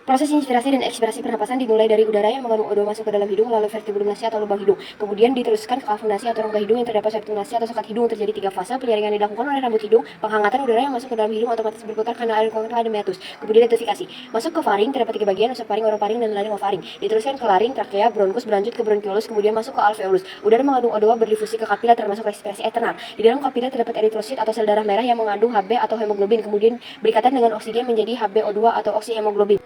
Proses inspirasi dan ekspirasi pernapasan dimulai dari udara yang mengandung O2 masuk ke dalam hidung melalui vertebrum nasi atau lubang hidung. Kemudian diteruskan ke kafum nasi atau rongga hidung yang terdapat septum nasi atau sekat hidung. Terjadi 3 fase penyaringan dilakukan oleh rambut hidung. Penghangatan udara yang masuk ke dalam hidung otomatis berputar karena air telah meatus. Kemudian detoksifikasi. Masuk ke faring terdapat 3 bagian, nasofaring, orofaring, dan laryngofaring. Diteruskan ke laring, trakea, bronkus, berlanjut ke bronkiolus, kemudian masuk ke alveolus. Udara mengandung O2 berdifusi ke kapiler termasuk respirasi eksternal. Di dalam kapiler terdapat eritrosit atau sel darah merah yang mengandung Hb atau hemoglobin, kemudian berikatan dengan oksigen menjadi HbO2 atau oksihemoglobin.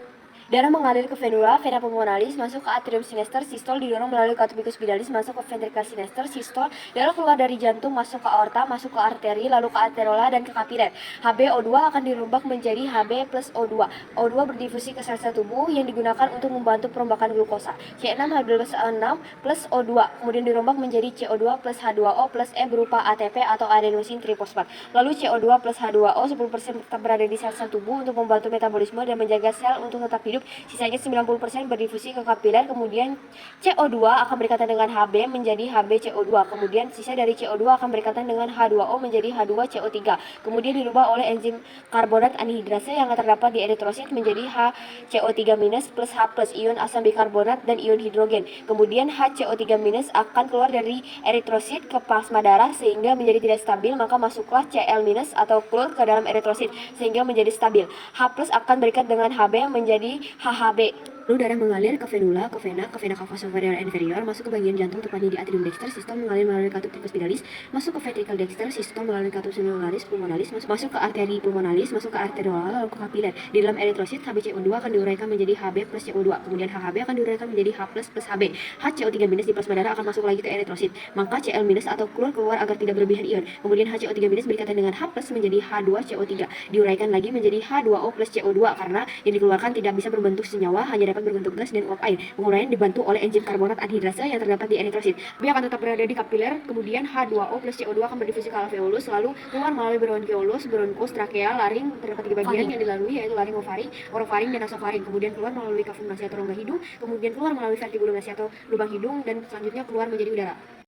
Darah mengalir ke venula, vena pulmonalis, masuk ke atrium sinester, sistol didorong melalui catopicus vidalis, masuk ke ventricle sinester, sistol, darah keluar dari jantung, masuk ke aorta, masuk ke arteri, lalu ke arteriola dan ke kapiler. HbO2 akan dirombak menjadi Hb plus O2. O2 berdifusi ke sel-sel tubuh yang digunakan untuk membantu perombakan glukosa. C6H12O6 plus O2, kemudian dirombak menjadi CO2 plus H2O plus E berupa ATP atau adenosin trifosfat. Lalu CO2 plus H2O 10% tetap berada di sel-sel tubuh untuk membantu metabolisme dan menjaga sel untuk tetap hidup. Sisanya 90% berdifusi ke kapiler, kemudian CO2 akan berikatan dengan Hb menjadi HbCO2, kemudian sisa dari CO2 akan berikatan dengan H2O menjadi H2CO3, kemudian dirubah oleh enzim karbonat anhidrase yang terdapat di eritrosit menjadi HCO3- plus H+, ion asam bikarbonat dan ion hidrogen. Kemudian HCO3- akan keluar dari eritrosit ke plasma darah sehingga menjadi tidak stabil, maka masuklah Cl- atau klor ke dalam eritrosit sehingga menjadi stabil. H+ akan berikat dengan Hb menjadi HHB. Lalu darah mengalir ke venula, ke vena cava superior inferior, masuk ke bagian jantung tepatnya di atrium dexter, sistol mengalir melalui katup tipus vidalis, masuk ke ventricle dexter, sistol melalui katup sinularis pulmonalis, masuk ke arteri pulmonalis, masuk ke arteriola, lalu ke kapiler. Di dalam eritrosit, HbCO2 akan diuraikan menjadi Hb plus CO2, kemudian HHB akan diuraikan menjadi H plus Hb. HCO3- di plasma darah akan masuk lagi ke eritrosit, maka Cl- atau klor keluar agar tidak berlebihan ion. Kemudian HCO3- berikatan dengan H plus menjadi H2CO3, diuraikan lagi menjadi H2O plus CO2 karena yang dikeluarkan tidak bisa berbentuk senyawa, hanya dapat berbentuk gas dan uap air. Penguraian dibantu oleh enzim karbonat anhidrasa yang terdapat di eritrosit. B akan tetap berada di kapiler, kemudian H2O plus CO2 akan berdifusi ke alveolus, lalu keluar melalui bronkiolus, bronkus, trakea, laring, terdapat 3 bagian yang dilalui yaitu laryngofaring, orofaring, dan nasofaring. Kemudian keluar melalui kafum nasi atau rongga hidung, kemudian keluar melalui vertebrum nasi atau lubang hidung, dan selanjutnya keluar menjadi udara.